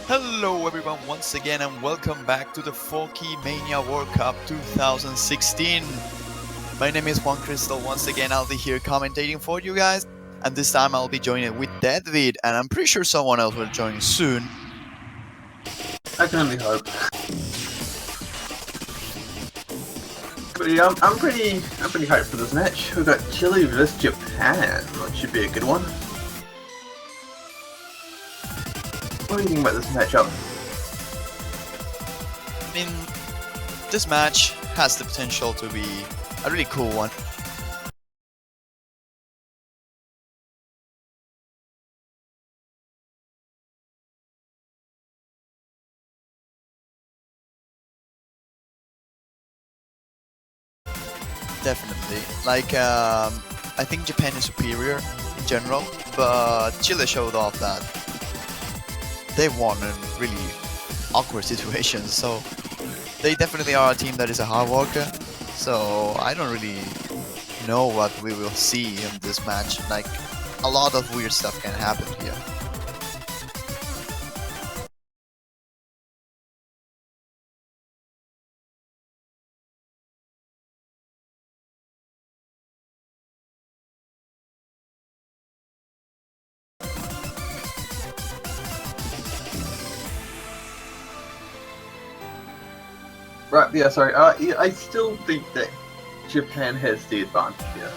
Hello everyone once again and welcome back to the Forky Mania World Cup 2016. My name is Juan Crystal. Once again I'll be here commentating for you guys, and this time I'll be joining with David, and I'm pretty sure someone else will join soon. I can only hope. But yeah, I'm pretty hyped for this match. We've got Chile vs Japan, which should be a good one. What do you think about this matchup? I mean, this match has the potential to be a really cool one. Definitely. I think Japan is superior in general, but Chile showed off that they won in really awkward situations. So they definitely are a team that is a hard worker. So I don't really know what we will see in this match. Like, a lot of weird stuff can happen here. Right, yeah, sorry. I still think that Japan has the advantage here.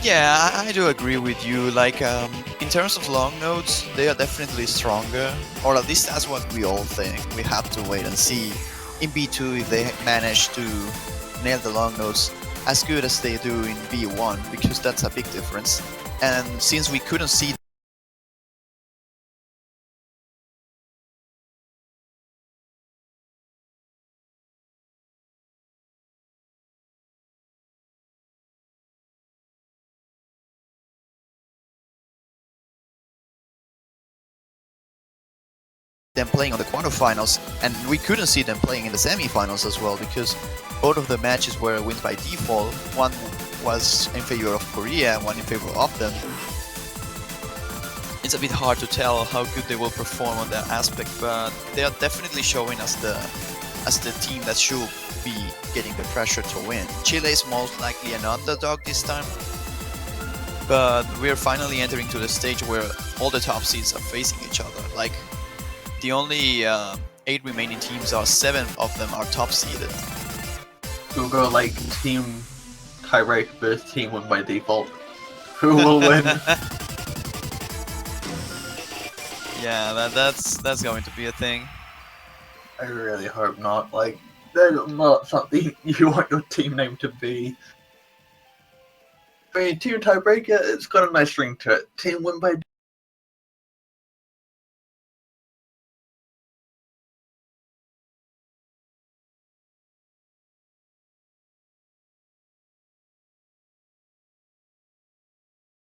Yeah, I do agree with you. In terms of long notes, they are definitely stronger, or at least that's what we all think. We have to wait and see in B2 if they manage to nail the long notes as good as they do in B1, because that's a big difference. And since we couldn't see them playing on the quarterfinals, and we couldn't see them playing in the semifinals as well, because both of the matches were wins by default. One was in favor of Korea and one in favor of them. It's a bit hard to tell how good they will perform on that aspect, but they are definitely showing us the team that should be getting the pressure to win. Chile is most likely an underdog this time, but we're finally entering to the stage where all the top seeds are facing each other. Like, the only 8 remaining teams are 7 of them are top seeded. We'll go like team tiebreak versus team win by default. Who will win? Yeah, that's going to be a thing. I really hope not. Like, that's not something you want your team name to be. I mean, team tiebreaker, it's got a nice ring to it. Team win by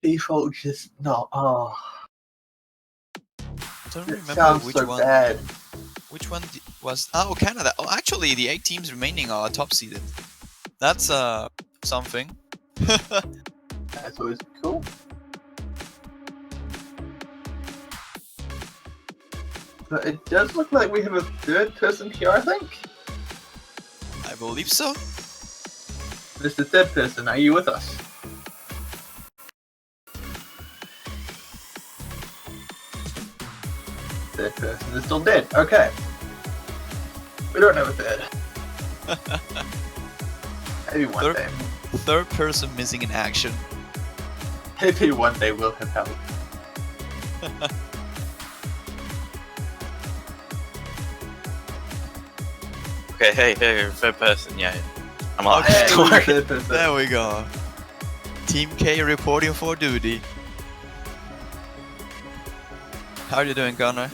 default, just not. Oh, I don't it remember sounds which so one. bad. Which one was? Oh, Canada. Oh, actually, the 8 teams remaining are top seeded. That's something. That's always cool. But it does look like we have a third person here, I think. I believe so. Mr. Third Person, are you with us? Third person is still dead. Okay. We don't have a third. Maybe one day. Third person missing in action. Maybe one day we'll have help. Okay, hey, third person, yeah. I'm on. Okay. Don't worry. Third person. There we go. Team K reporting for duty. How are you doing, Connor?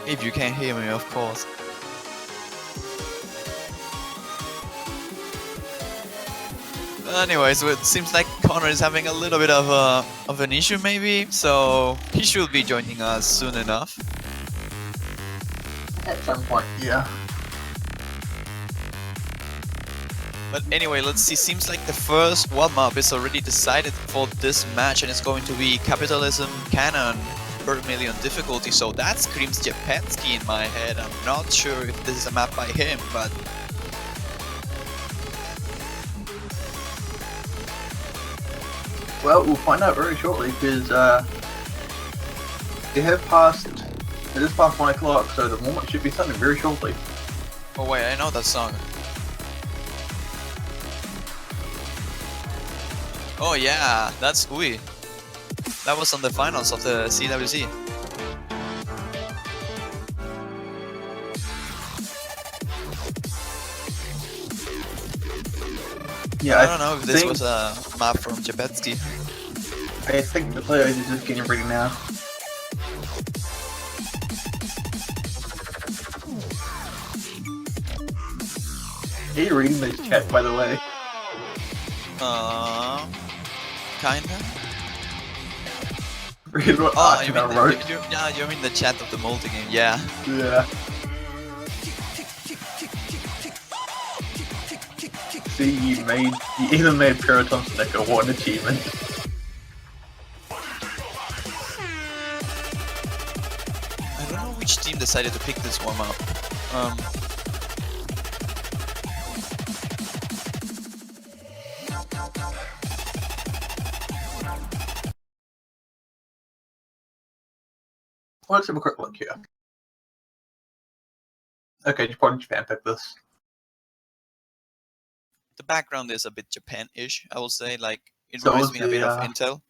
If you can hear me, of course. Anyway, so it seems like Connor is having a little bit of an issue, maybe, so he should be joining us soon enough. At some point, yeah. But anyway, let's see. Seems like the first warm-up is already decided for this match, and it's going to be Capitalism Cannon per million difficulty. So that screams Japetsky in my head. I'm not sure if this is a map by him, but Well, we'll find out very shortly because it is past 1 o'clock, so the warm-up should be starting very shortly. oh wait, I know that song. Oh yeah, that's Ui. That was on the finals of the CWC. Yeah, I don't know if this was a map from Japetsky. I think the players are just getting ready now. Are you reading this chat, by the way? Kinda. Read what Oh, you Archana mean wrote. you're in the chat of the multi-game, yeah. Yeah. See, you even made Puritan Snicker one achievement. I don't know which team decided to pick this warm-up. Let's have a quick look here. Okay, Japan picked this. The background is a bit Japan-ish, I would say. Like, it So reminds was me a bit of the, Intel.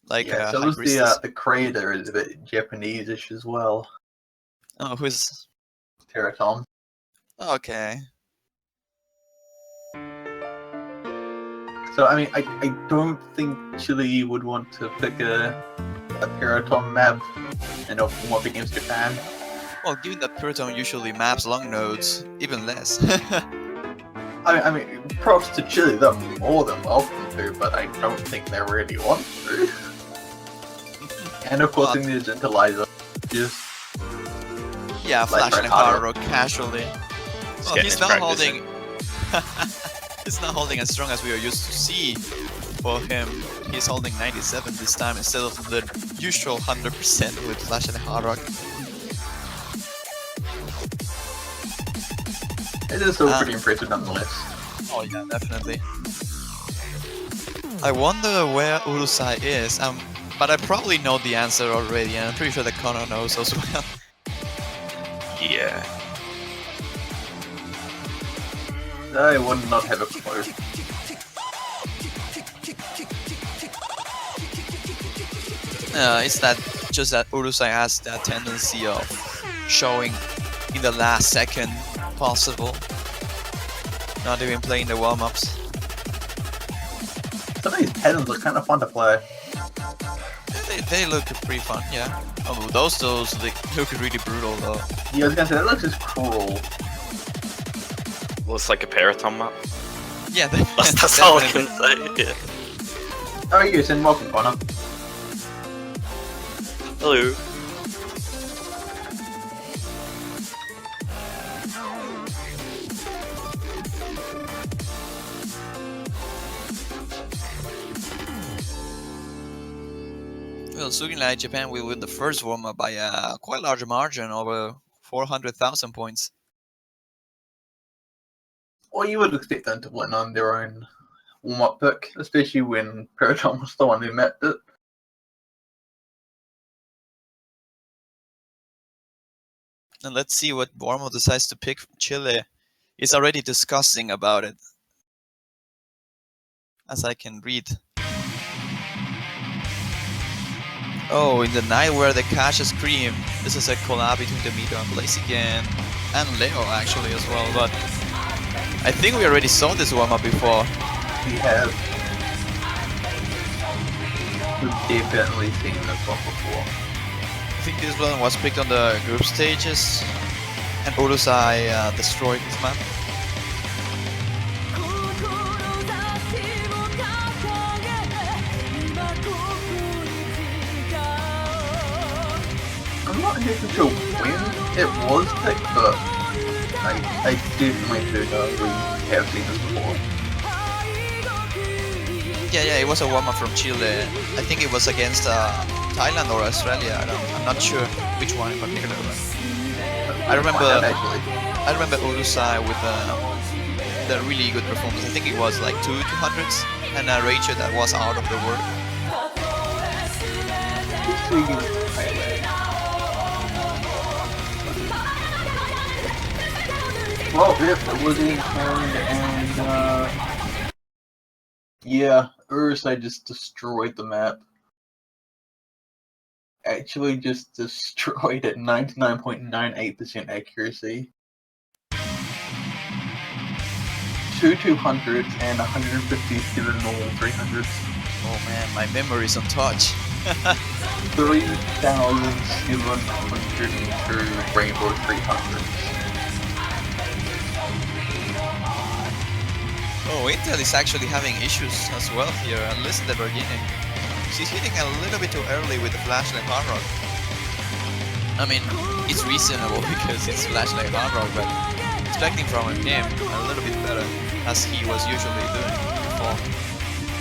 Like, yeah, so High was Priestess. the creator is a bit Japanese-ish as well. Oh, who's... Teratom. Okay. So I mean, I don't think Chile would want to pick a Puriton map and open up against Japan. Well, given that Puriton usually maps long nodes, even less. I mean, props to Chile, they're more than welcome to, but I don't think they really want to. And of course, in there's Interlizer, just yeah, like flashing a Ricardo. hard rock casually. Well, getting he's his not practice holding... he's not holding as strong as we are used to see for him. He's holding 97 this time instead of the usual 100% with flash and hard rock. It is still pretty impressive nonetheless. Oh yeah, definitely. I wonder where Urusai is, but I probably know the answer already, and I'm pretty sure that Connor knows as well. Yeah. I would not have a clue. It's that just that Urusai has that tendency of showing in the last second possible, not even playing the warm-ups. Some of these patterns are kind of fun to play. They look pretty fun, yeah. Oh, those they look really brutal though. Yeah, I was gonna say, that looks just cruel. Looks like a Periton map. Yeah, That's all I can say. Yeah. How are you, Sin? Welcome, Connor. Hello. Well, it's looking like Japan will win the first warm-up by a quite large margin, over 400,000 points. Well, you would expect them to win on their own warm-up pick, especially when Periton was the one who mapped it. And let's see what Bormo decides to pick. Chile is already discussing about it, as I can read. Oh, in the night where the caches scream. This is a collab between Demito and Blaze again, and Leo actually as well, but I think we already saw this warm-up before. We have. We've definitely seen this one before. I think this one was picked on the group stages, and Urusai destroyed this map. I'm not even sure when it was picked, but I definitely do know we have seen this before. Yeah, it was a warm-up from Chile. I think it was against Thailand or Australia. I'm not sure which one in particular. But I remember Actually, I remember Urusai with the really good performance. I think it was like 200s and a ratio that was out of the world. well, if it was in Thailand and yeah, Urusai just destroyed the map. Actually, just destroyed at 99.98% accuracy. Two 200s and 157 normal 300s. Oh man, my memory's on touch. 3,702 Rainbow 300s. Oh, Intel is actually having issues as well here, at least at the beginning. She's hitting a little bit too early with the flashlight hard rock. I mean, it's reasonable because it's flashlight hard rock, but expecting from him a little bit better, as he was usually doing before.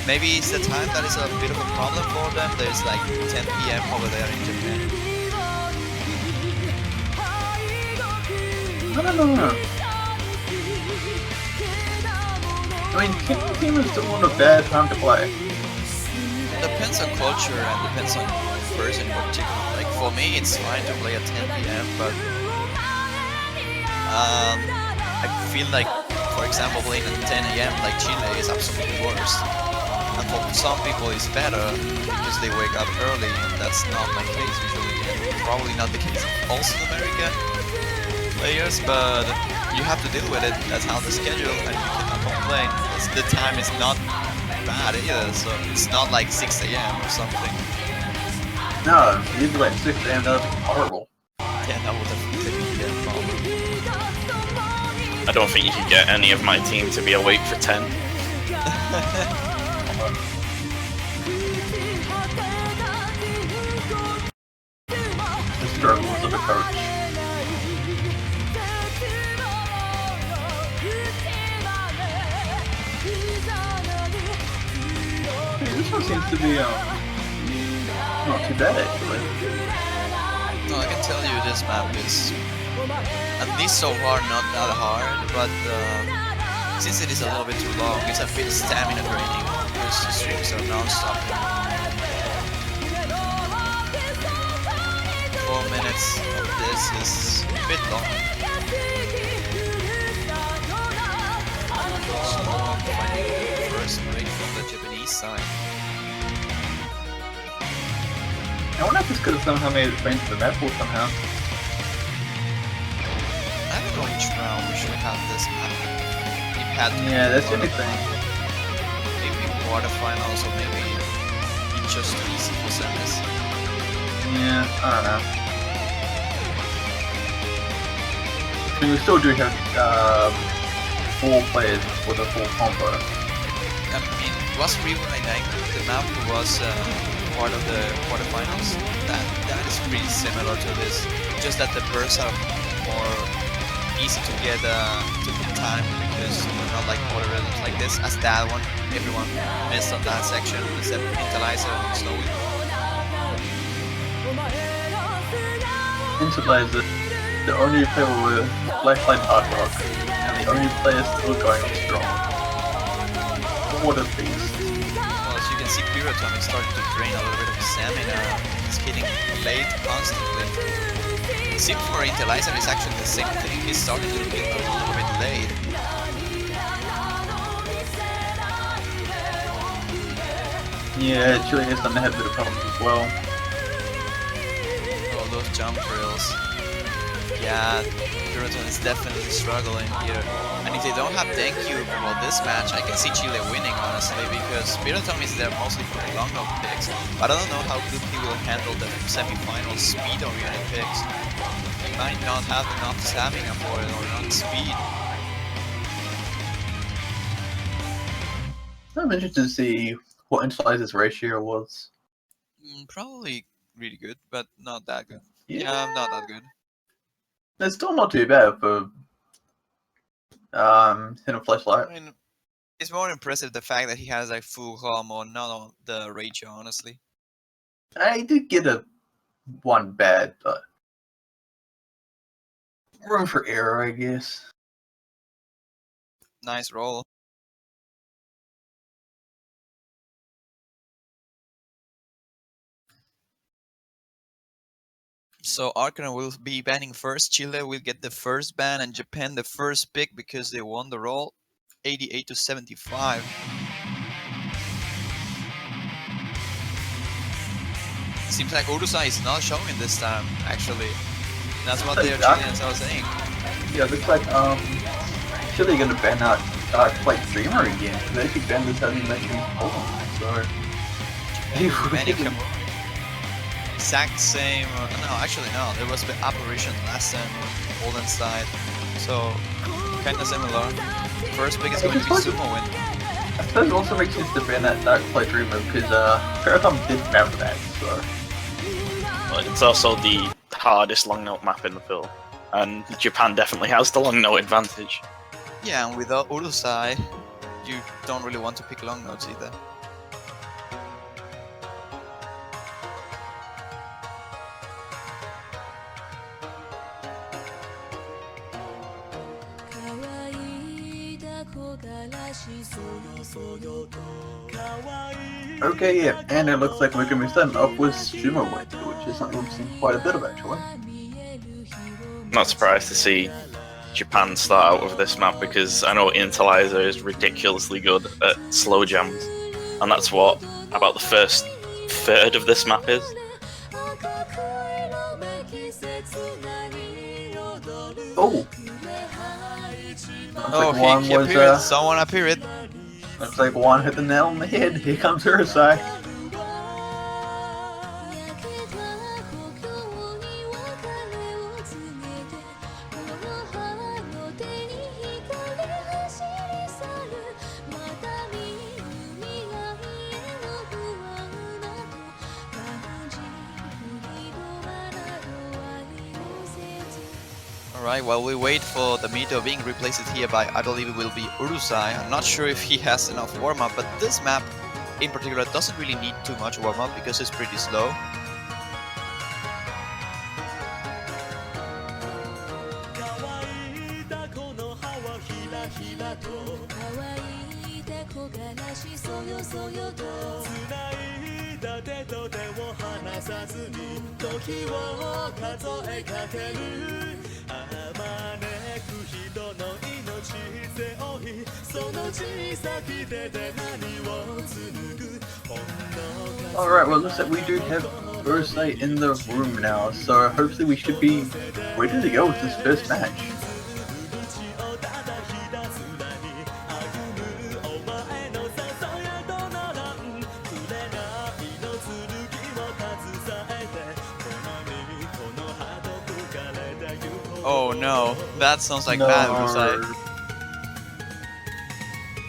Maybe it's the time that is a bit of a problem for them. There's like 10 p.m. over there in Japan. No. I mean, team is still on a bad time to play. Depends on culture and depends on person in particular. Like for me, it's fine to play at 10 p.m. But I feel like, for example, playing at 10 a.m. like Chile is absolutely worse. And for some people, it's better because they wake up early, and that's not my case usually, and probably not the case of all South America players. But you have to deal with it. That's how the schedule, and you cannot complain. The time is not bad either, so it's not like 6 a.m. or something. No, either like 6 a.m. that would be horrible. Yeah, that would definitely be a problem. I don't think you could get any of my team to be awake for 10. The struggles of a coach. This one seems to be not too bad actually. No, I can tell you this map is, at least so far, not that hard, but since it is a little bit too long, it's a bit stamina draining because the streams are non-stop. 4 minutes of this is a bit long. Slow finding the first break from the Japanese side. I wonder if this could have somehow made its way into the map pool somehow. I don't know which round we should have this map. It had to Yeah, be that's the only thing. maybe quarterfinals or maybe it's just too easy for semis. Yeah, I don't know. I mean, we still do have 4 players with a full combo. I mean, it was Rewind the map was part of the quarterfinals. That is pretty similar to this, just that the bursts are more easy to get time because they're not like other rhythms like this. As that one, everyone missed on that section except Interlizer and Snowy. Interlaser, the only player with flashlight hard rock, and the only player still going on strong. What a beast. Well, as you can see, Pyrotom is starting to drain a little bit of stamina. He's hitting late constantly. Sim for Interlizer is actually the same thing. He's starting to hit a little bit late. Yeah, Chile has done a bit of problems as well. Oh, those jump drills. Yeah, Pyrotom is definitely struggling here. And if they don't have thank you for this match, I can see Chile winning, honestly, because Pyrotom is there mostly for the long note picks. But I don't know how good he will handle the semi-final speed-oriented picks. He might not have enough stamina for it or not speed. I'm interested to see what Interlizer's ratio was. Probably really good, but not that good. Yeah. Yeah, not that good. It's still not too bad for Hidden Flashlight. I mean, It's more impressive the fact that he has like full home or not on the ratio, honestly. I did get one bad, but room for error, I guess. Nice roll. So Arcana will be banning first. Chile will get the first ban, and Japan the first pick because they won the roll, 88 to 75. Seems like Urusai is not showing this time. Actually, that's what the Chileans are saying. Yeah, looks like Chile gonna ban out Dark Flight Dreamer again. They actually banned this having mentioned Poland, so Banning him. Exact same. No, actually no. There was the apparition last time on Golden side, so kind of similar. First pick is going to be Sumo win. I suppose it also makes sense to ban that Dark Flight Dreamer because Parathon did ban that, so. But it's also the hardest long note map in the field, and Japan definitely has the long note advantage. Yeah, and without Urusai, you don't really want to pick long notes either. Okay, yeah, and it looks like we're going to be starting up with Sumo win, which is something we've seen quite a bit of actually. Not surprised to see Japan start out with this map because I know Interlizer is ridiculously good at slow jams, and that's what about the first third of this map is. Oh! Oh, he appeared. Someone appeared. Looks like Juan hit the nail on the head. Here comes Urusai. Alright, while we wait for the meter being replaced here by, I believe it will be Urusai. I'm not sure if he has enough warm-up, but this map in particular doesn't really need too much warm-up because it's pretty slow. Alright, well, looks like we do have Urusai in the room now, so hopefully we should be ready to go with this first match. Oh no, that sounds like bad Urusai.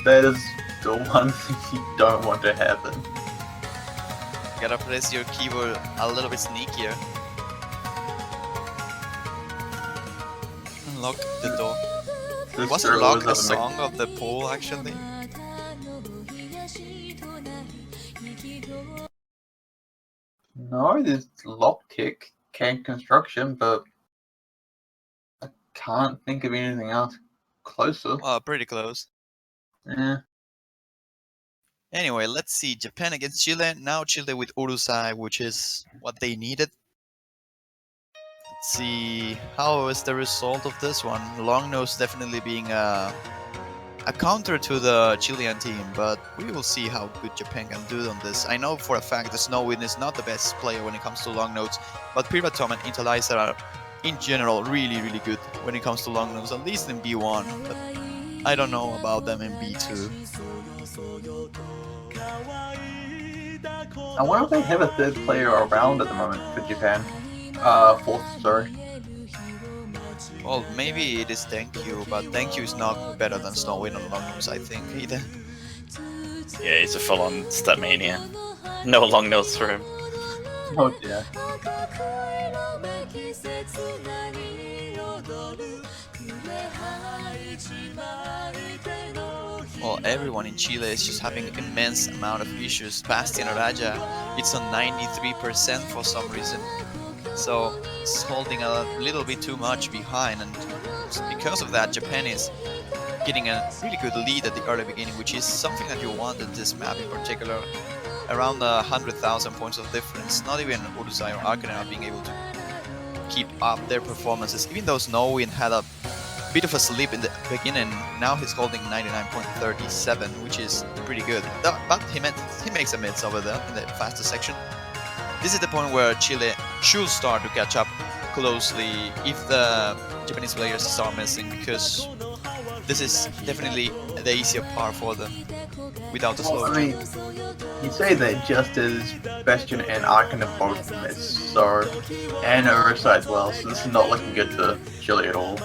That is the one thing you don't want to happen. You gotta press your keyboard a little bit sneakier. Unlock the door. This Wasn't girl Lock was a on song of the pool actually? No, there's Lock Kick, Can Construction, but I can't think of anything else closer. Well, pretty close. Yeah. Anyway, let's see. Japan against Chile. Now Chile with Urusai, which is what they needed. Let's see. How is the result of this one? Longnose definitely being a counter to the Chilean team, but we will see how good Japan can do on this. I know for a fact that Snowwind is not the best player when it comes to long notes, but Privatom and Interlizer are in general really good when it comes to long notes, at least in B1, but I don't know about them in B2. I wonder if they have a third player around at the moment for Japan. Fourth, sorry. Well, maybe it is Thank You, but Thank You is not better than Snowwind on long notes, I think, either. Yeah, he's a full-on stat mania. No long notes for him. Oh dear. well, everyone in Chile is just having immense amount of issues. Bastian Araya, it's on 93% for some reason. So it's holding a little bit too much behind, and because of that, Japan is getting a really good lead at the early beginning, which is something that you want in this map in particular. Around 100,000 points of difference. Not even Urusai or Akane are being able to keep up their performances, even though Snowwind had a bit of a slip in the beginning. Now he's holding 99.37, which is pretty good. But he makes a miss over there in the faster section. This is the point where Chile should start to catch up closely if the Japanese players start missing, because this is definitely the easier part for them without the slow. I mean, you say that just as Bastion and Arkana both miss, so, and Ursa as well, so this is not looking good to Chile at all.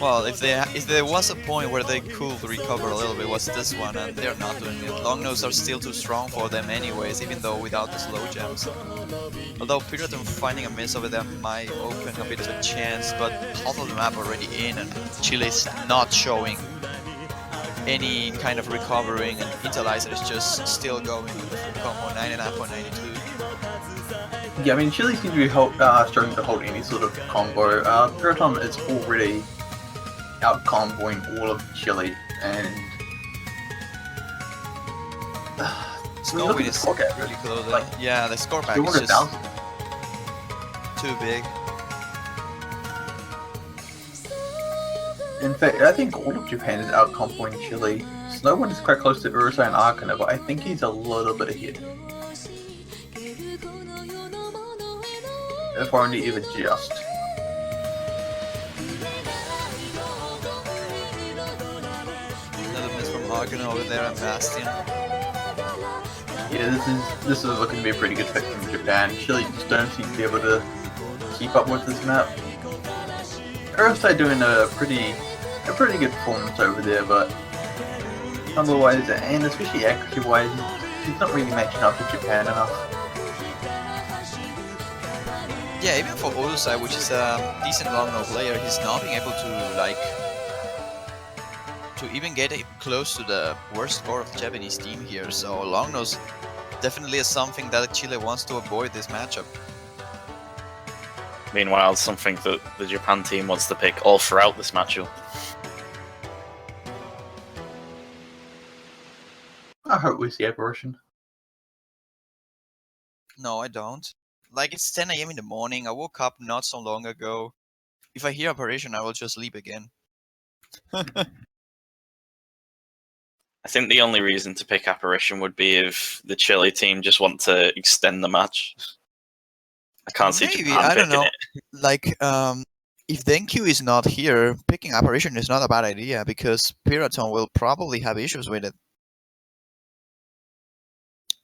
Well, if there was a point where they could recover a little bit, was this one, and they're not doing it. Longnose are still too strong for them anyways, even though without the slow jams. Although Piratum finding a miss over there might open a bit of a chance, but half of the map already in, and Chile is not showing any kind of recovering, and Italizer is just still going with the full combo, 99.92. Yeah, I mean, Chile seems to be struggling to hold any sort of combo. Piratum is already out-comboing all of Chile, and Snowwind is really close. Like, yeah, the score back is just too big. In fact, I think all of Japan is out-comboing Chile. Snowwind is quite close to Ursa and Arkana, but I think he's a little bit ahead. If only even just. Another miss from Arkana over there and Bastion. Yeah, this is looking to be a pretty good pick from Japan. Chile just don't seem to be able to keep up with this map. Ursa doing a pretty good performance over there, but number-wise and especially accuracy-wise, he's not really matching up with Japan enough. Yeah, even for Urusai, which is a decent long-no player, he's not being able to even get close to the worst score of the Japanese team here. So long-nose definitely is something that Chile wants to avoid this matchup. Meanwhile, something that the Japan team wants to pick all throughout this matchup. I hope we see Apparition. No, I don't. Like, it's 10 AM in the morning, I woke up not so long ago. If I hear Apparition, I will just sleep again. I think the only reason to pick Apparition would be if the Chile team just want to extend the match. I can't see Japan I don't picking know. it. Like, if Denkyu is not here, picking Apparition is not a bad idea, because Piraton will probably have issues with it.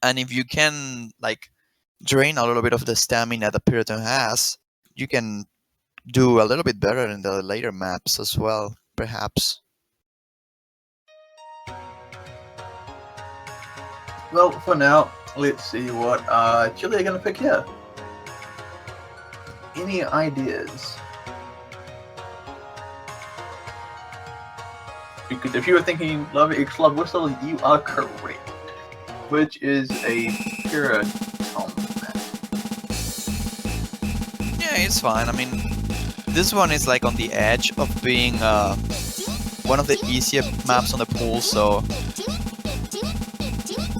And if you can, like, drain a little bit of the stamina that Piraton has, you can do a little bit better in the later maps as well, perhaps. Well, for now, let's see what Chile are going to pick here. Any ideas? Because if you were thinking Love X Love Whistle, you are correct. Which is a Piraton map. Yeah, it's fine. I mean, this one is like on the edge of being one of the easier maps on the pool, so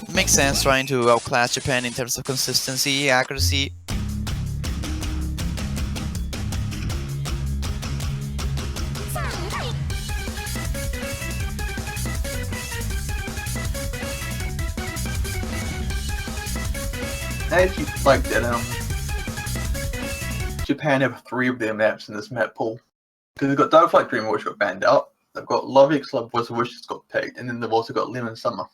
it makes sense trying to outclass Japan in terms of consistency, accuracy. I actually like that Japan have 3 of their maps in this map pool. Because they've got Dark Flight Dream, which got banned out. They've got Love X Love Whistle, which just got picked, and then they've also got Lemon Summer.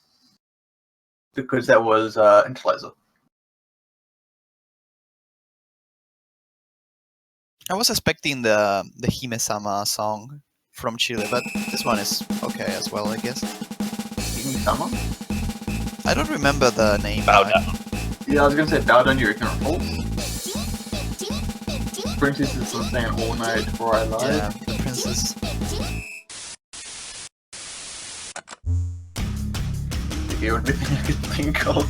Because that was Interlizer. I was expecting the Hime-sama song from Chile, but this one is okay as well, I guess. Summer? I don't remember the name. Bow down. Yeah, I was gonna say Bow Down Your Ignorant Fools. Princess is still staying all night before I lie. Yeah, the princess. the only thing I could think of.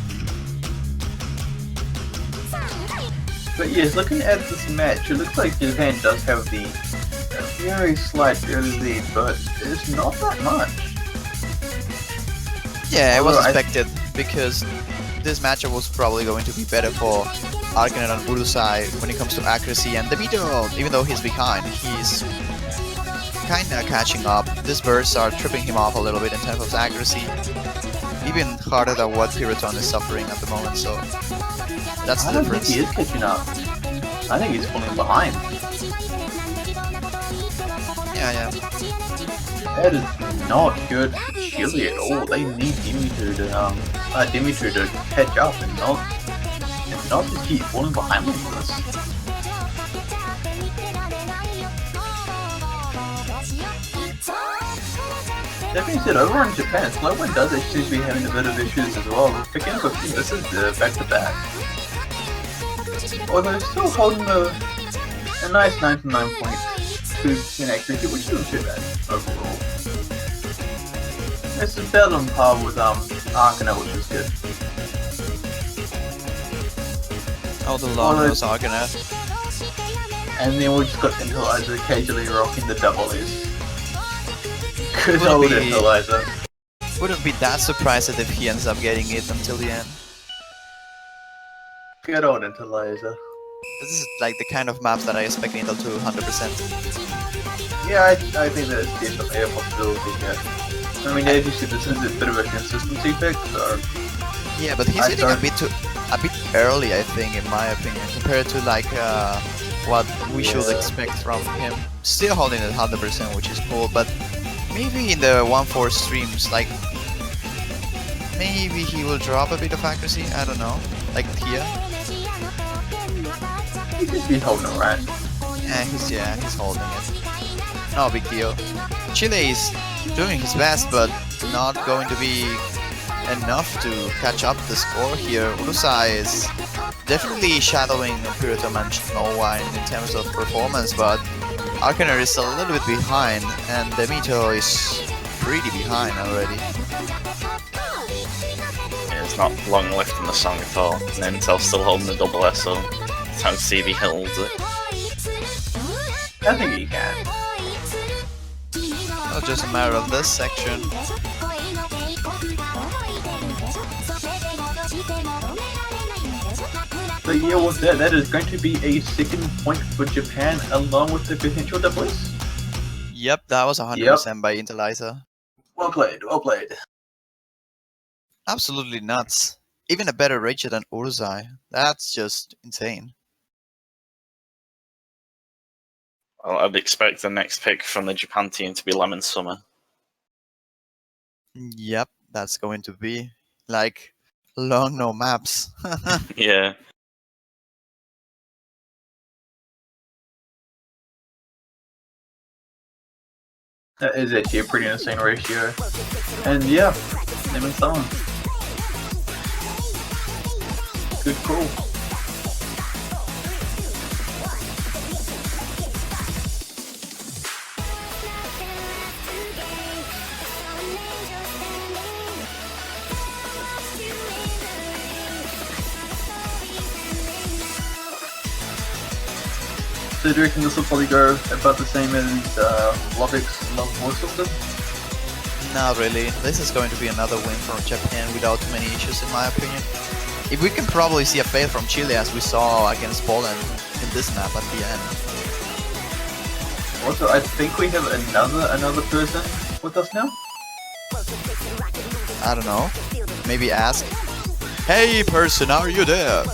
But yes, looking at this match, it looks like Japan does have the very slight early lead, but it's not that much. Yeah, it was Although expected because this matchup was probably going to be better for Arcanet and Urusai when it comes to accuracy, and Demito, even though he's behind, he's kinda catching up. These bursts are tripping him off a little bit in terms of accuracy, even harder than what Piriton is suffering at the moment, so that's I the don't think difference. he is catching up. I think he's falling behind. Yeah. That is not good for Chile at all. They need Dimitri to catch up and not just keep falling behind like this. That being said, over in Japan, Slowwind does actually seem to be having a bit of issues as well. We're picking up a few misses back-to-back. Although still holding a nice 99.2% accuracy, which isn't too bad overall. It's about on par with Arcanet, which is good. Oh, the long nose Arcanet. And then we just got Intelizer occasionally rocking the double S. Good Will old be- Intelizer. Wouldn't be that surprised if he ends up getting it until the end. Good old Intelizer. This is like the kind of maps that I expect Intel to 100%. Yeah, I think that's definitely a possibility here. I mean, as you said, this is a bit of a consistency pick, so... Yeah, but he's hitting a bit early, I think, in my opinion, compared to like what we should expect from him. Still holding it 100%, which is cool, but maybe in the 1-4 streams, like maybe he will drop a bit of accuracy. I don't know, like here. He should be holding it right. Yeah, he's holding it. No big deal. Chile is doing his best, but not going to be enough to catch up the score here. Urusai is definitely shadowing Piriton and Snow White in terms of performance, but Arcaner is a little bit behind, and Demito is pretty behind already. Yeah, it's not long left in the song at all. And Intel's still holding the double S, so it's time to see if he holds it. I think he can. Not just a matter of this section. So yeah, with that is going to be a second point for Japan, along with the potential double S. Yep, that was 100% by Intelizer. Well played, well played. Absolutely nuts. Even a better Ranger than Urusai. That's just insane. Well, I'd expect the next pick from the Japan team to be Lemon Summer. Yep, that's going to be like long no maps. Yeah. That is actually a pretty insane ratio. And yeah, Lemon Summer. Good call. So do you reckon this will probably go about the same as Lobik's Love War System? Not really. This is going to be another win from Japan without too many issues in my opinion. If we can probably see a fail from Chile as we saw against Poland in this map at the end. Also, I think we have another person with us now. I don't know. Maybe ask. Hey person, are you there?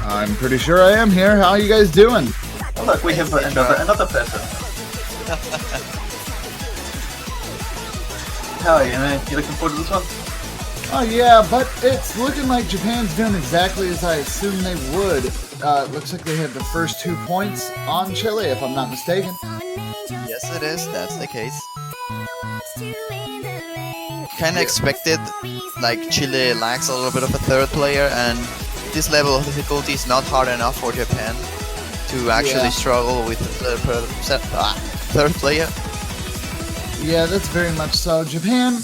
I'm pretty sure I am here. How are you guys doing? Oh look, we have another person. How are you, man? You looking forward to this one? Oh yeah, but it's looking like Japan's doing exactly as I assumed they would. It looks like they have the first 2 points on Chile, if I'm not mistaken. Yes it is, that's the case. Kinda expected, like Chile lacks a little bit of a third player, and this level of difficulty is not hard enough for Japan to actually struggle with the third player. Yeah, that's very much so. Japan,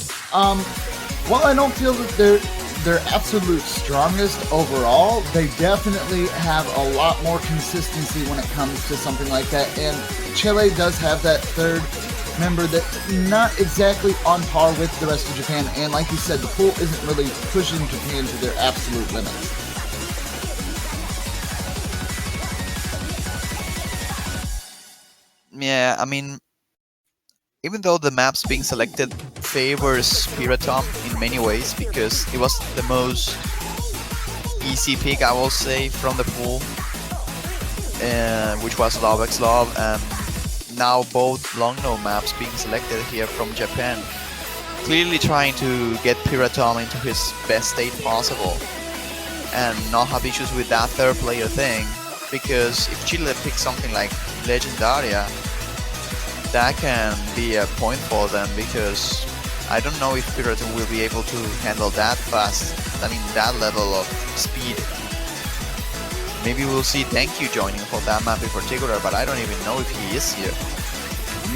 While I don't feel that they're absolute strongest overall, they definitely have a lot more consistency when it comes to something like that. And Chile does have that third member that's not exactly on par with the rest of Japan. And like you said, the pool isn't really pushing Japan to their absolute limits. Yeah, I mean, even though the maps being selected favors Piratom in many ways, because it was the most easy pick, I will say, from the pool, which was Love X Love, and now both long no maps being selected here from Japan, clearly trying to get Piratom into his best state possible and not have issues with that third player thing, because if Chile picks something like Legendaria, that can be a point for them, because I don't know if Piratom will be able to handle that fast, I mean that level of speed. Maybe we'll see Thank You joining for that map in particular, but I don't even know if he is here.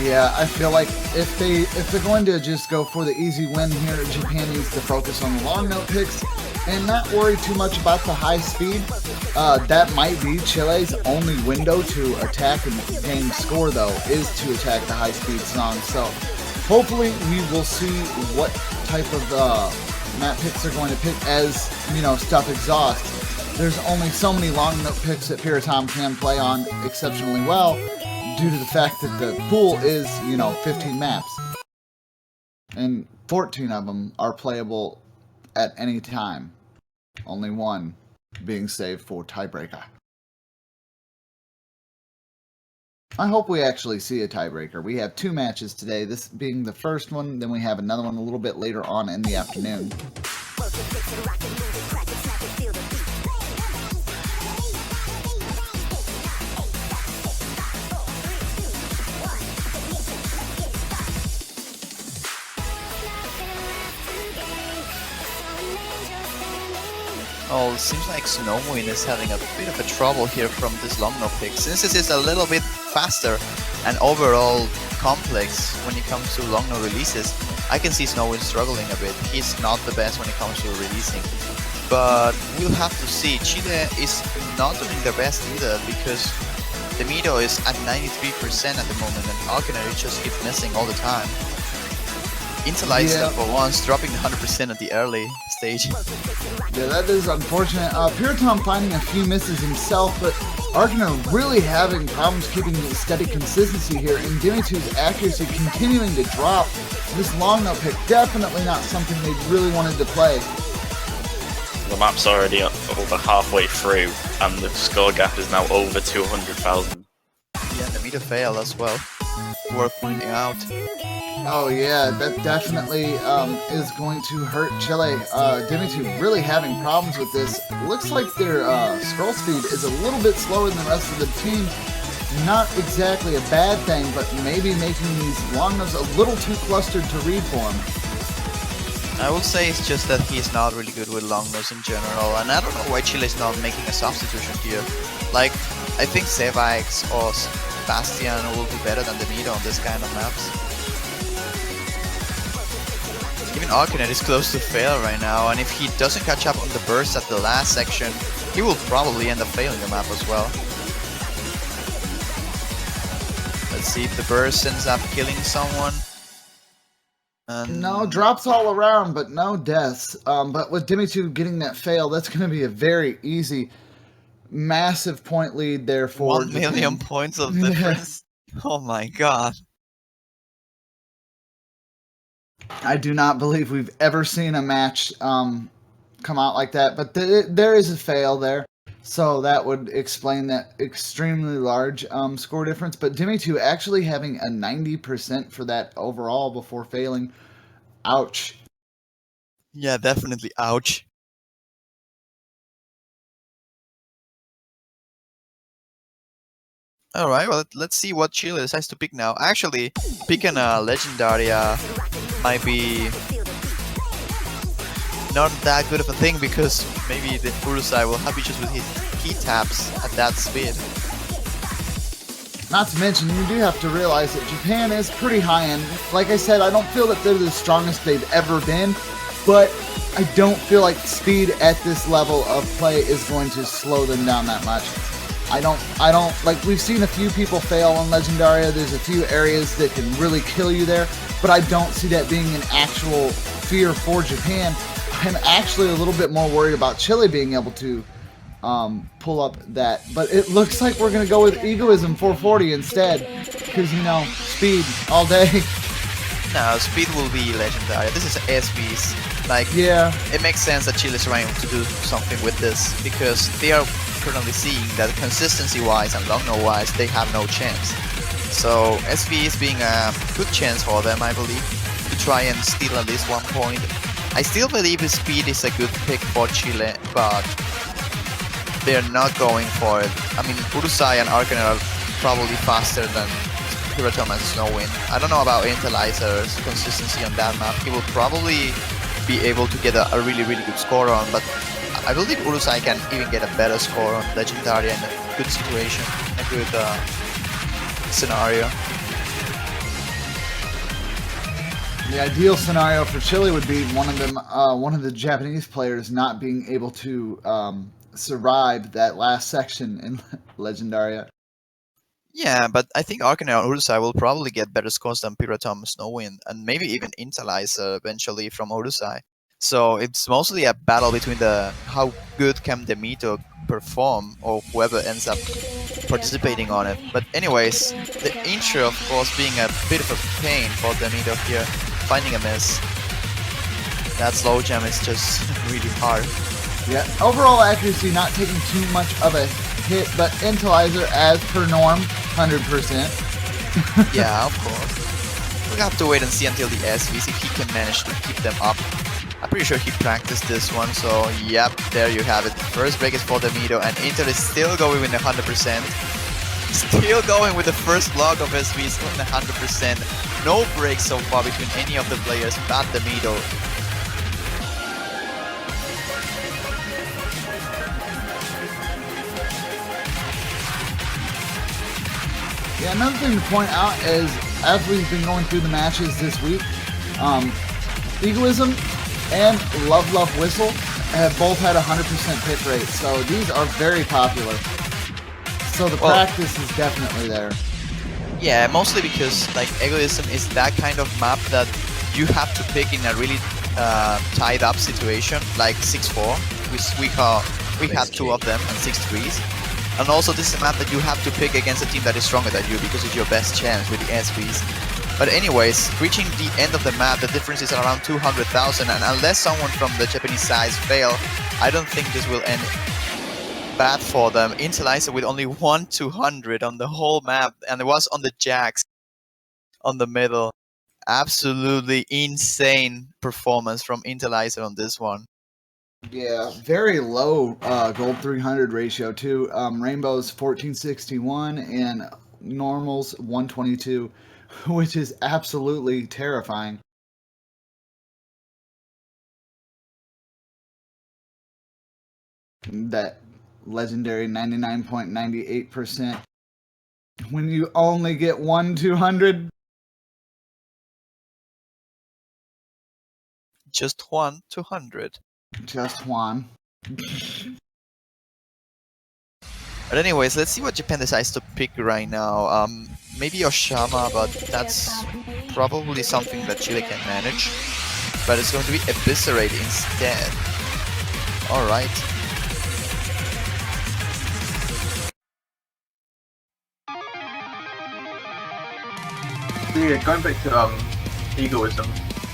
Yeah, I feel like if they're going to just go for the easy win here, Japan needs to focus on the long note picks and not worry too much about the high speed. That might be Chile's only window to attack and gain score, though, is to attack the high speed song. So hopefully we will see what type of map picks they're going to pick as, you know, stuff exhausts. There's only so many long note picks that Piratom can play on exceptionally well, due to the fact that the pool is, you know, 15 maps. And 14 of them are playable at any time. Only one being saved for tiebreaker. I hope we actually see a tiebreaker. We have 2 matches today, this being the first one, then we have another one a little bit later on in the afternoon. Oh, it seems like Snowmoon is having a bit of a trouble here from this long no pick, since this is a little bit faster and overall complex when it comes to long no releases. I can see Snowmoon struggling a bit. He's not the best when it comes to releasing, but we'll have to see. Chile is not doing their best either, because the Mido is at 93% at the moment and Alcaner just keeps missing all the time. Interlizer for once dropping 100% at the early stage. Yeah, that is unfortunate. Piratom finding a few misses himself, but Arcaner really having problems keeping steady consistency here, and Dimitu's accuracy continuing to drop. This long note pick definitely not something they really wanted to play. The map's already over halfway through, and the score gap is now over 200,000. Yeah, the meter fail as well. Worth pointing out. Oh yeah, that definitely is going to hurt Chile. Dimitu really having problems with this. Looks like their scroll speed is a little bit slower than the rest of the team. Not exactly a bad thing, but maybe making these long notes a little too clustered to read for him. I would say it's just that he's not really good with long nose in general, and I don't know why Chile is not making a substitution here. Like, I think Sevax or Bastian will be better than the Mido on this kind of maps. Even Arcanet is close to fail right now, and if he doesn't catch up on the burst at the last section, he will probably end up failing the map as well. Let's see if the burst ends up killing someone. No, drops all around, but no deaths. But with Dimitu getting that fail, that's going to be a very easy, massive point lead there for 1 million points of difference. Oh my god. I do not believe we've ever seen a match come out like that, but there is a fail there. So that would explain that extremely large score difference. But Dimitu actually having a 90% for that overall before failing. Ouch. Yeah, definitely ouch. Alright, well, let's see what Chile decides to pick now. Actually, picking a Legendaria might be not that good of a thing, because maybe the Furusai will have issues with his key taps at that speed. Not to mention, you do have to realize that Japan is pretty high end. Like I said, I don't feel that they're the strongest they've ever been, but I don't feel like speed at this level of play is going to slow them down that much. I don't, like, we've seen a few people fail on Legendaria. There's a few areas that can really kill you there, but I don't see that being an actual fear for Japan. I'm actually a little bit more worried about Chile being able to pull up that, but it looks like we're going to go with Egoism 440 instead, because, you know, speed all day. No, speed will be Legendary. This is SBs. Like, Yeah, it makes sense that Chile is trying to do something with this, because they are currently seeing that consistency-wise and long-no-wise, they have no chance. So SV is being a good chance for them, I believe, to try and steal at least 1 point. I still believe speed is a good pick for Chile, but they're not going for it. I mean, Urusai and Arcaner are probably faster than Piratom and Snowwind. I don't know about Intellizer's consistency on that map. He will probably be able to get a really, really good score on, but I believe Urusai can even get a better score on Legendaria in a good situation, a good scenario. the ideal scenario for Chile would be one of the Japanese players not being able to survive that last section in Legendaria. Yeah, but I think Arcaner and Urusai will probably get better scores than Piratom, Snowwind, and maybe even Intellizer eventually from Urusai. So it's mostly a battle between the how good can the Mito perform, or whoever ends up participating on it. But anyways, the intro of course being a bit of a pain for the Mito here, finding a miss. That slow jam is just really hard. Yeah, overall accuracy not taking too much of a hit, but Intellizer as per norm, 100%. Yeah, of course. We'll have to wait and see until the SVs if he can manage to keep them up. I'm pretty sure he practiced this one, so yep, there you have it. First break is for the Mito, and Inter is still going with 100%. Still going with the first block of SVs with 100%. No breaks so far between any of the players but the Mito. Yeah, another thing to point out is, as we've been going through the matches this week, Egoism and Love Love Whistle have both had 100% pick rate, so these are very popular. So the practice is definitely there. Yeah, mostly because like Egoism is that kind of map that you have to pick in a really tied up situation, like 6-4. We had 2 of them and 6-3s. And also this is a map that you have to pick against a team that is stronger than you because it's your best chance with the SVs. But anyways, reaching the end of the map, the difference is around 200,000, and unless someone from the Japanese side fail, I don't think this will end bad for them. Intellizer with only 1/200 on the whole map, and it was on the jacks on the middle. Absolutely insane performance from Intellizer on this one. Yeah, very low gold 300 ratio too. Rainbow's 1461 and Normal's 122, which is absolutely terrifying. That legendary 99.98%. When you only get 1/200. Just 1/200. Just one. But anyways, let's see what Japan decides to pick right now. Maybe Oshama, but that's probably something that Chile can manage. But it's going to be Eviscerate instead. Alright. So yeah, going back to Egoism,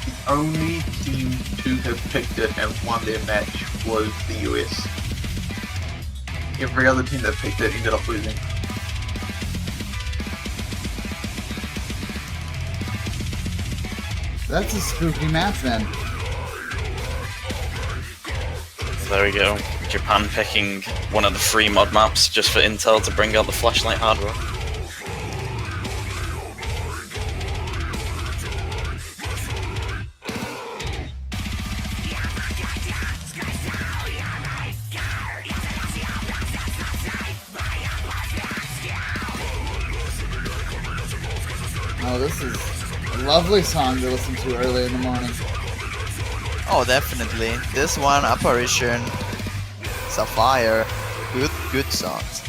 the only team to have picked it and won their match was the US. Every other team that picked it ended up losing. That's a spooky map then. So there we go. Japan picking one of the free mod maps just for Intel to bring out the flashlight hardware. Oh, this is a lovely song to listen to early in the morning. Oh, definitely. This one, Apparition, Sapphire, good songs.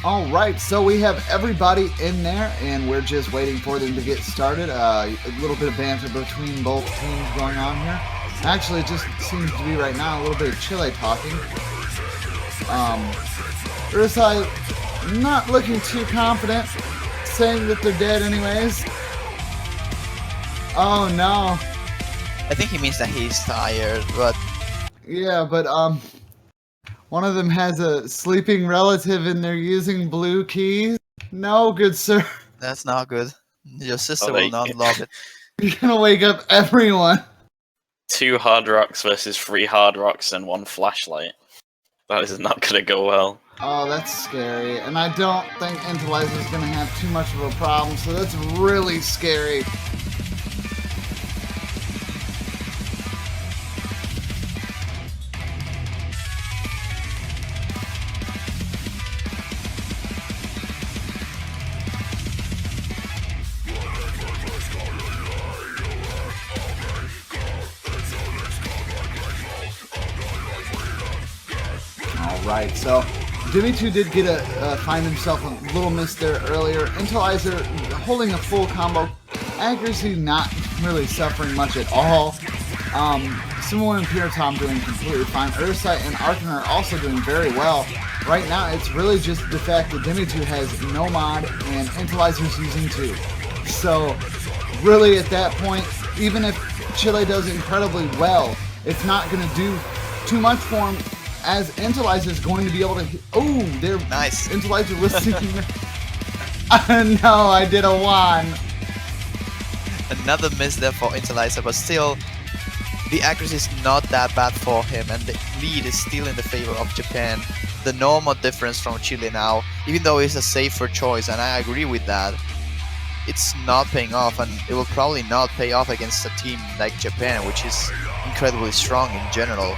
All right, so we have everybody in there, and we're just waiting for them to get started. A little bit of banter between both teams going on here. Actually, it just seems to be right now a little bit of Chile talking. Ursai not looking too confident, saying that they're dead anyways. Oh no. I think he means that he's tired, but Yeah, but one of them has a sleeping relative and they're using blue keys. No, good sir. that's not good. Your sister Oh, will not love it. You're gonna wake up everyone. 2 hard rocks versus 3 hard rocks and 1 flashlight. That is not going to go well. Oh, that's scary. And I don't think Intellizer's gonna have too much of a problem, so that's really scary. Alright, so Demi2 did get find himself a little miss there earlier. Intelizer holding a full combo. Accuracy not really suffering much at all. Similar and Piratom doing completely fine. Ursite and Arcan are also doing very well. Right now, it's really just the fact that Demi2 has no mod and Intellizer's using 2. So, really at that point, even if Chile does incredibly well, it's not going to do too much for him, as Intelizer is going to be able to hit. Oh, they're Nice. Intelizer listening. No, I did a 1. Another miss there for Intelizer, but still, the accuracy is not that bad for him, and the lead is still in the favor of Japan. The normal difference from Chile now, even though it's a safer choice, and I agree with that, it's not paying off, and it will probably not pay off against a team like Japan, which is incredibly strong in general.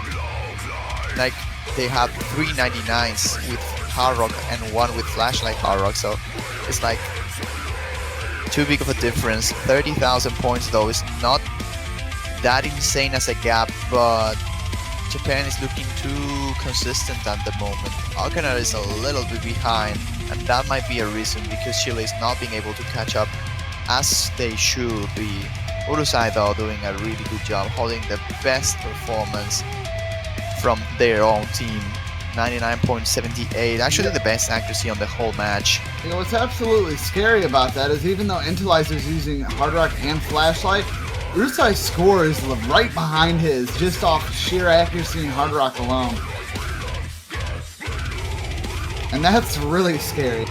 Like, they have 3 99s with Hard Rock and 1 with Flashlight Hard Rock, so it's like too big of a difference. 30,000 points though is not that insane as a gap, but Japan is looking too consistent at the moment. Alcanar is a little bit behind, and that might be a reason because Chile is not being able to catch up as they should be. Urusai though doing a really good job, holding the best performance from their own team. 99.78, actually the best accuracy on the whole match. You know, what's absolutely scary about that is even though Intellizer's using Hard Rock and Flashlight, Urusai's score is right behind his, just off sheer accuracy and Hard Rock alone. And that's really scary.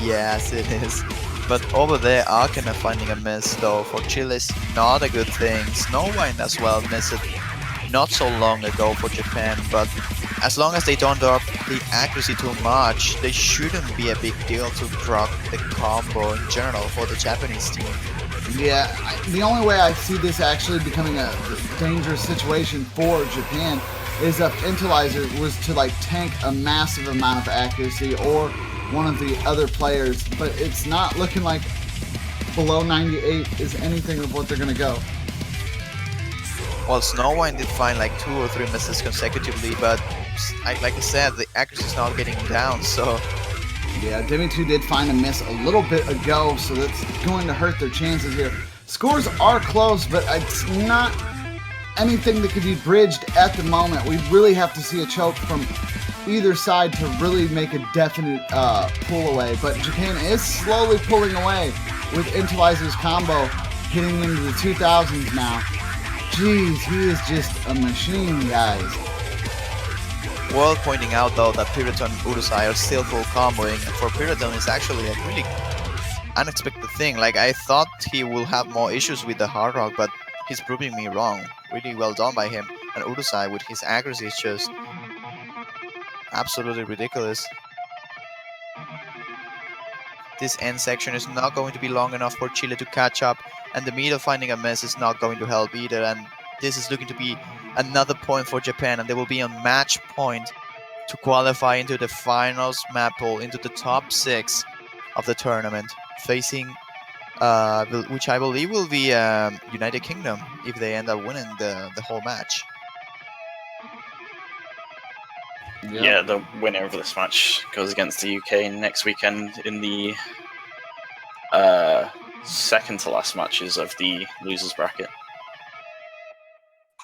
Yes, it is. But over there, Arkana finding a miss though for Chile is not a good thing. Snowwind as well missed it not so long ago for Japan, but as long as they don't drop the accuracy too much, they shouldn't be a big deal to proc the combo in general for the Japanese team. Yeah, the only way I see this actually becoming a dangerous situation for Japan is if Intelizer was to like tank a massive amount of accuracy or one of the other players, but it's not looking like below 98 is anything of what they're going to go. Well, Snowwind did find like 2 or 3 misses consecutively, but like I said, the accuracy is not getting down, so... Yeah, Demi2 did find a miss a little bit ago, so that's going to hurt their chances here. Scores are close, but it's not anything that could be bridged at the moment. We really have to see a choke from either side to really make a definite pull away, but Japan is slowly pulling away with Intellizer's combo getting into the 2000s now. Jeez, he is just a machine, guys. Worth pointing out though that Piraton and Urusai are still full comboing, and for Piraton it's actually a really unexpected thing. Like, I thought he will have more issues with the Hard Rock, but he's proving me wrong. Really well done by him. And Urusai with his accuracy is just absolutely ridiculous. This end section is not going to be long enough for Chile to catch up, and the middle finding a mess is not going to help either. And this is looking to be another point for Japan, and they will be on match point to qualify into the finals map pool, into the top 6 of the tournament, facing which I believe will be United Kingdom if they end up winning the whole match. Yeah, the winner of this match goes against the UK next weekend in the second to last matches of the losers bracket.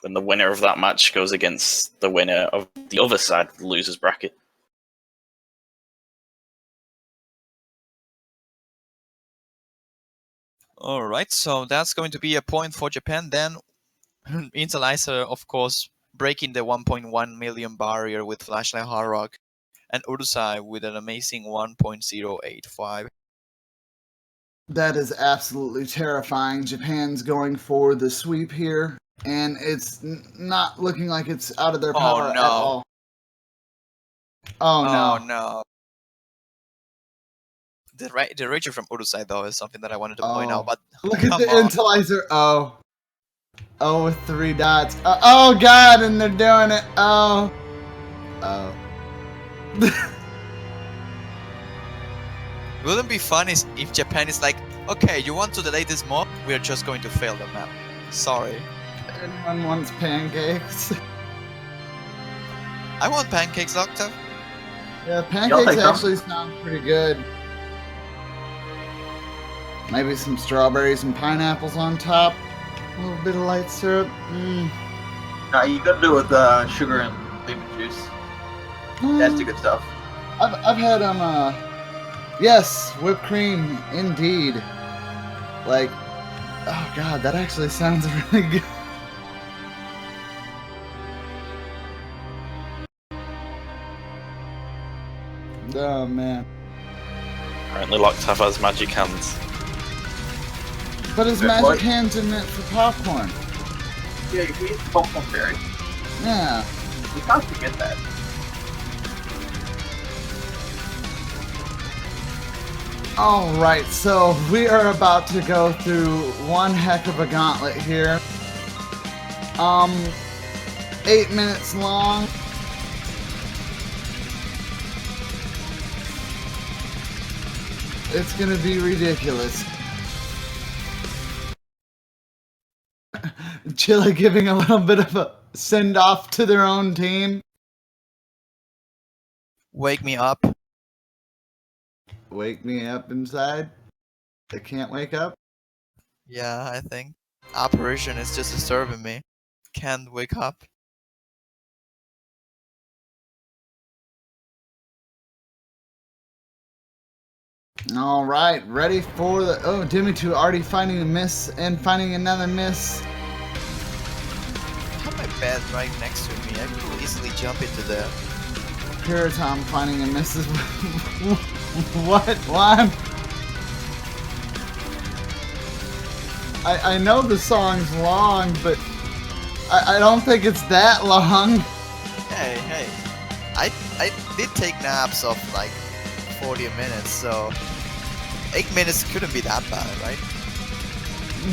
Then the winner of that match goes against the winner of the other side of the losers bracket. Alright, so that's going to be a point for Japan. Then Interlizer, of course, breaking the 1.1 million barrier with Flashlight Hard Rock, and Urusai with an amazing 1.085. That is absolutely terrifying. Japan's going for the sweep here, and it's not looking like it's out of their power at all. Oh no. No. The Rager from Urusai, though, is something that I wanted to point out. But look at the Interlizer. Oh, with 3 dots. Oh god, and they're doing it. Oh. Wouldn't it be fun if Japan is like, okay, you want to delay this more? We're just going to fail the map. Sorry. Anyone wants pancakes? I want pancakes, Octa. Yeah, pancakes actually sound pretty good. Maybe some strawberries and pineapples on top. A little bit of light syrup. Nah, you gotta do it with sugar and lemon juice. That's the good stuff. I've had yes, whipped cream, indeed. Like, oh god, that actually sounds really good. Oh man. Apparently Loctave has magic hands. But his magic hands are meant for popcorn. Yeah, you can eat the popcorn berry. Yeah. You can't forget that. Alright, so we are about to go through one heck of a gauntlet here. 8 minutes long. It's gonna be ridiculous. Chile giving a little bit of a send-off to their own team. Wake me up. Wake me up inside. They can't wake up. Yeah, I think. Apparition is just disturbing me. Can't wake up. Alright, ready for the... Oh, Dimitu already finding a miss and finding another miss. I have my bed right next to me. I could easily jump into there. Puritom finding a miss as What? Why? I know the song's long, but I don't think it's that long. Hey. I did take naps of like 40 minutes, so 8 minutes couldn't be that bad, right?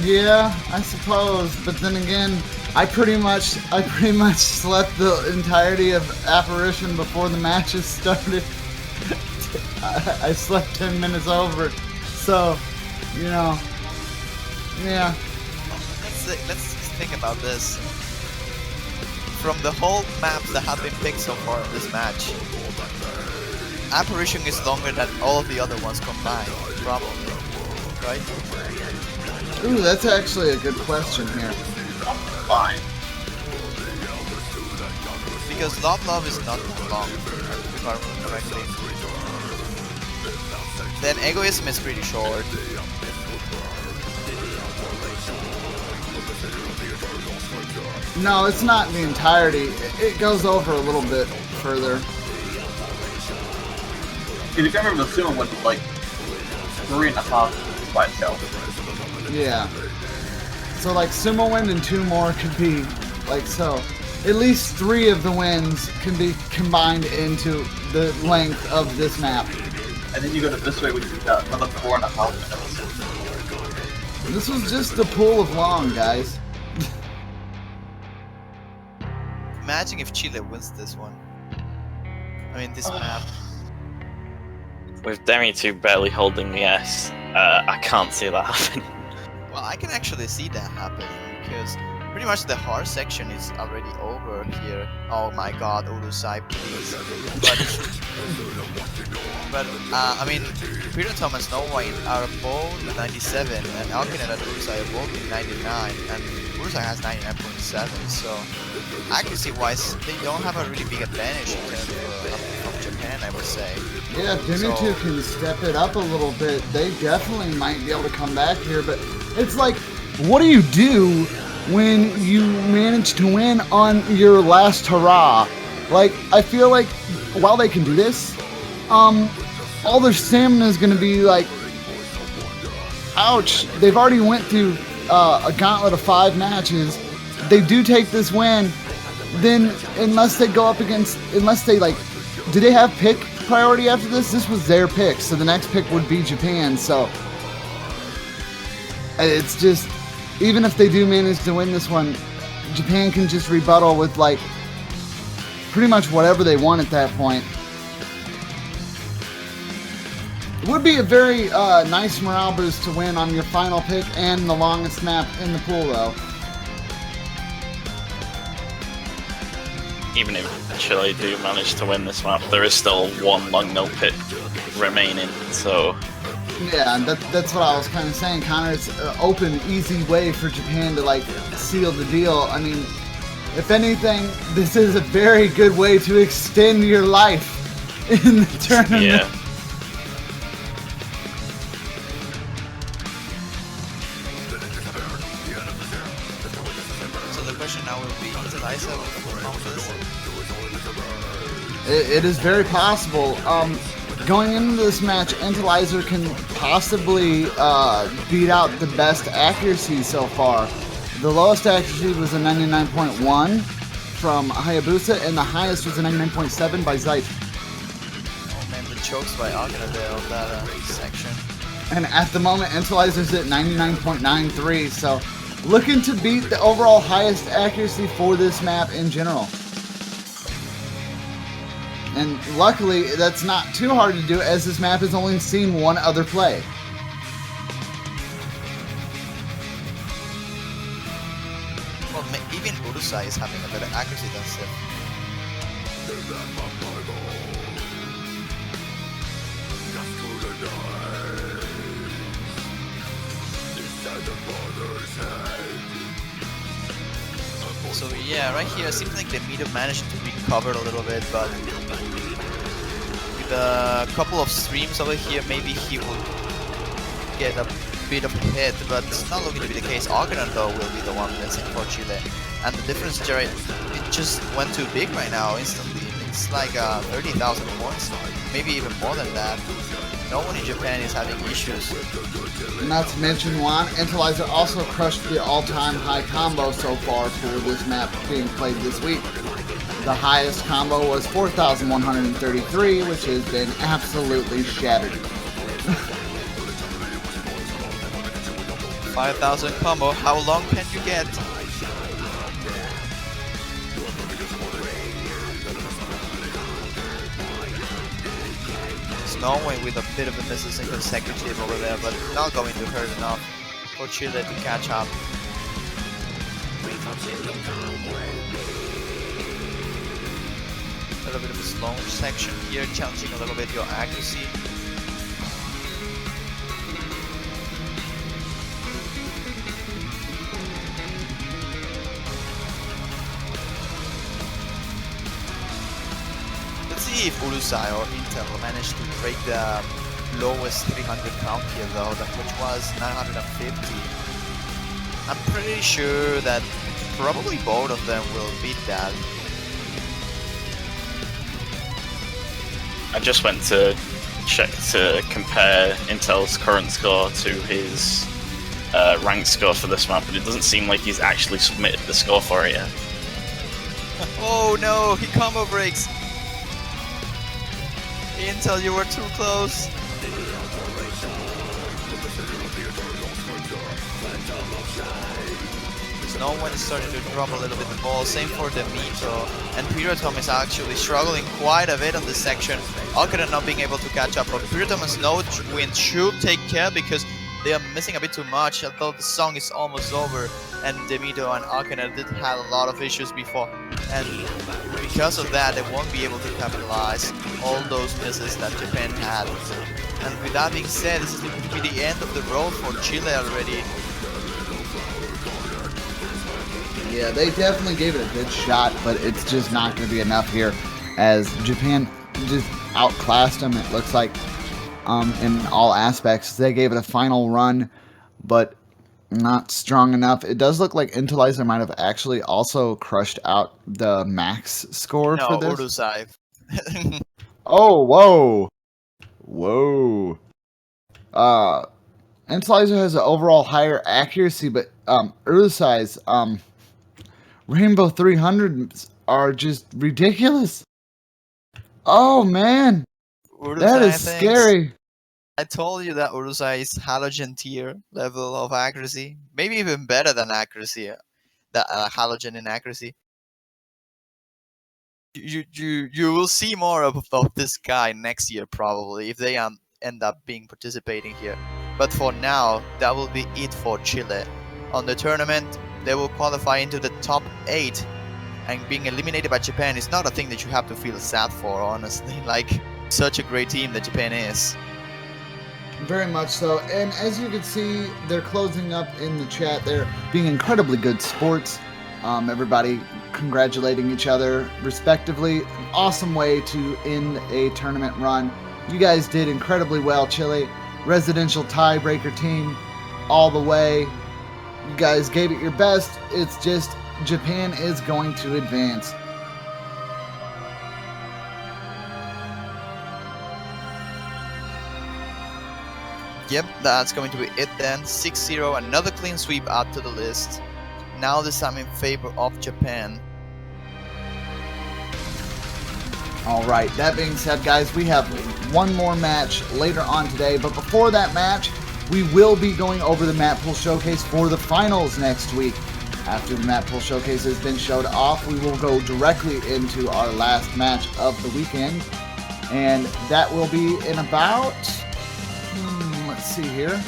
Yeah, I suppose. But then again, I pretty much slept the entirety of Apparition before the matches started. I slept 10 minutes over, so you know, yeah. Let's think about this. From the whole maps that have been picked so far in this match, Apparition is longer than all of the other ones combined, probably, right? Ooh, that's actually a good question here. Fine. Because Love is not that long, if I remember correctly. Then Egoism is pretty short. No, it's not the entirety. It goes over a little bit further. If you remember, the Sumo went like 3.5 by itself. Yeah. So like Sumo Wind and 2 more could be like so. At least 3 of the wins can be combined into the length of this map. and then you got it this way, which is about another 4.5 minutes. This was just the pool of long, guys. Imagine if Chile wins this one. I mean, this map. With Demi2 barely holding the S, I can't see that happening. Well, I can actually see that happen because pretty much the hard section is already over here. Oh my god, Urusai, please. But I mean, Peter Thomas Nova are both 97 and Alkinen and Urusai are both in 99 and Urusai has 99.7, so I can see why they don't have a really big advantage in terms of Japan, I would say. Yeah, if Demi2 can step it up a little bit, they definitely might be able to come back here, but it's like, what do you do when you manage to win on your last hurrah? Like, I feel like while they can do this, all their stamina is going to be like, ouch. They've already went through a gauntlet of 5 matches. They do take this win, then unless they go up against, unless they like, do they have pick priority after this? This was their pick, so the next pick would be Japan, so it's just, even if they do manage to win this one, Japan can just rebuttal with like pretty much whatever they want at that point. It would be a very nice morale boost to win on your final pick and the longest map in the pool, though. Even if Chile do manage to win this map, there is still one long mill pit remaining, so... Yeah, that's what I was kind of saying, Connor. It's an open, easy way for Japan to, like, seal the deal. I mean, if anything, this is a very good way to extend your life in the tournament. Yeah. So the question now will be, is Eliza will come this? It is very possible. Going into this match, Entalizer can possibly beat out the best accuracy so far. The lowest accuracy was a 99.1 from Hayabusa, and the highest was a 99.7 by Zeit. Oh man, the chokes by Alkinen there on that section. And at the moment, Entalizer's at 99.93, so looking to beat the overall highest accuracy for this map in general. And luckily, that's not too hard to do, as this map has only seen one other play. Well, even Urusai is having a better accuracy than Sif. So yeah, right here, it seems like they may have managed to recover a little bit, but with a couple of streams over here, maybe he will get a bit of a hit, but it's not looking to be the case. Alkinen, though, will be the one missing for Chile. And the difference, Jared, it just went too big right now, instantly. It's like 30,000 points, maybe even more than that. No one in Japan is having issues. Not to mention, Juan, Entalizer also crushed the all-time high combo so far for this map being played this week. The highest combo was 4,133, which has been absolutely shattered. 5,000 combo, how long can you get? Norway with a bit of a misses in consecutive over there, but not going to hurt enough for Chile to catch up. A little bit of a slow section here, challenging a little bit your accuracy. Let's see if Urusai or Intel will manage to break the lowest 300 count here though, which was 950. I'm pretty sure that probably both of them will beat that. I just went to check to compare Intel's current score to his ranked score for this map, but it doesn't seem like he's actually submitted the score for it yet. Oh no, he combo breaks! Intel, you were too close. No one is starting to drop a little bit the ball. Same for Demito. And Piratom is actually struggling quite a bit on this section. Akira not being able to catch up. But Piratom and Snowwind should take care because they are missing a bit too much. Although the song is almost over. And Demito and Akira did have a lot of issues before. And because of that, they won't be able to capitalize all those misses that Japan had. And with that being said, this is going to be the end of the road for Chile already. Yeah, they definitely gave it a good shot, but it's just not going to be enough here as Japan just outclassed them, it looks like, in all aspects. They gave it a final run, but not strong enough. It does look like Intellizer might have actually also crushed out the max score for this. Urusai. Oh, whoa. Whoa. Intellizer has an overall higher accuracy, but Urusai's Rainbow 300s are just ridiculous. Oh, man. Urusai, That is scary. I told you that Urusai is halogen tier level of accuracy. Maybe even better than accuracy. That halogen in accuracy. You will see more of this guy next year probably if they end up being participating here. But for now, that will be it for Chile. On the tournament, they will qualify into the top 8, and being eliminated by Japan is not a thing that you have to feel sad for, honestly. Like, such a great team that Japan is. Very much so. And as you can see, they're closing up in the chat. They're being incredibly good sports. Everybody congratulating each other respectively. An awesome way to end a tournament run. You guys did incredibly well, Chile. Residential tiebreaker team all the way. You guys gave it your best. It's just Japan is going to advance. Yep, that's going to be it then. 6-0, another clean sweep add to the list. Now this time in favor of Japan. Alright, that being said, guys, we have one more match later on today. But before that match, we will be going over the Map Pool Showcase for the finals next week. After the Map Pool Showcase has been showed off, we will go directly into our last match of the weekend. And that will be in about... let's see here.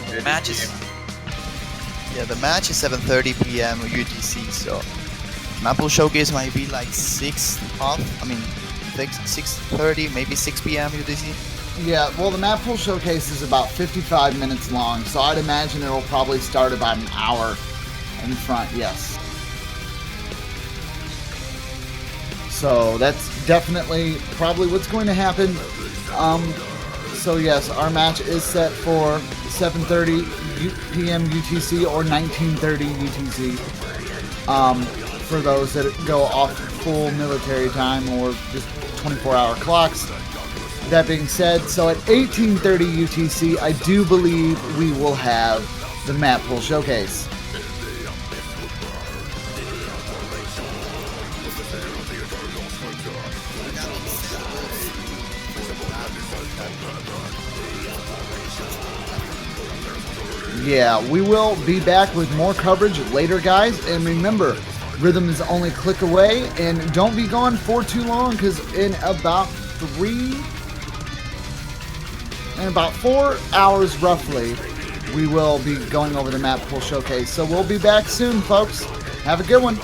The match is the match is 7:30 p.m. UTC, so Map Pool Showcase might be like 6:30, maybe 6 p.m. UTC. Yeah, well, the Map Pool Showcase is about 55 minutes long, so I'd imagine it'll probably start about an hour in front, yes. So that's definitely probably what's going to happen. So yes, our match is set for 7:30 p.m. UTC or 19:30 UTC. For those that go off full military time or just 24-hour clocks. That being said, so at 18:30 UTC, I do believe we will have the Map Pool Showcase. Yeah, we will be back with more coverage later, guys. And remember, Rhythm is only a click away. And don't be gone for too long, because in about 4 hours roughly, we will be going over the Map Pool Showcase. So we'll be back soon, folks. Have a good one.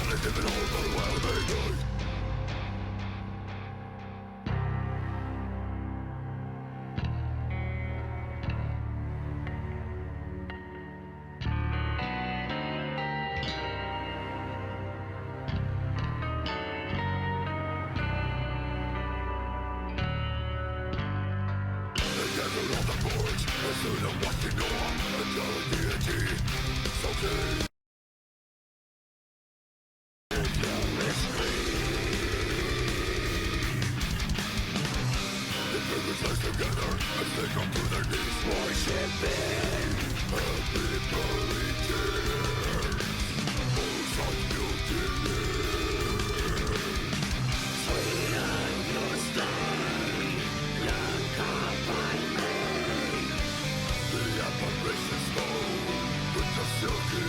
So good.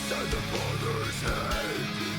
Inside the father's head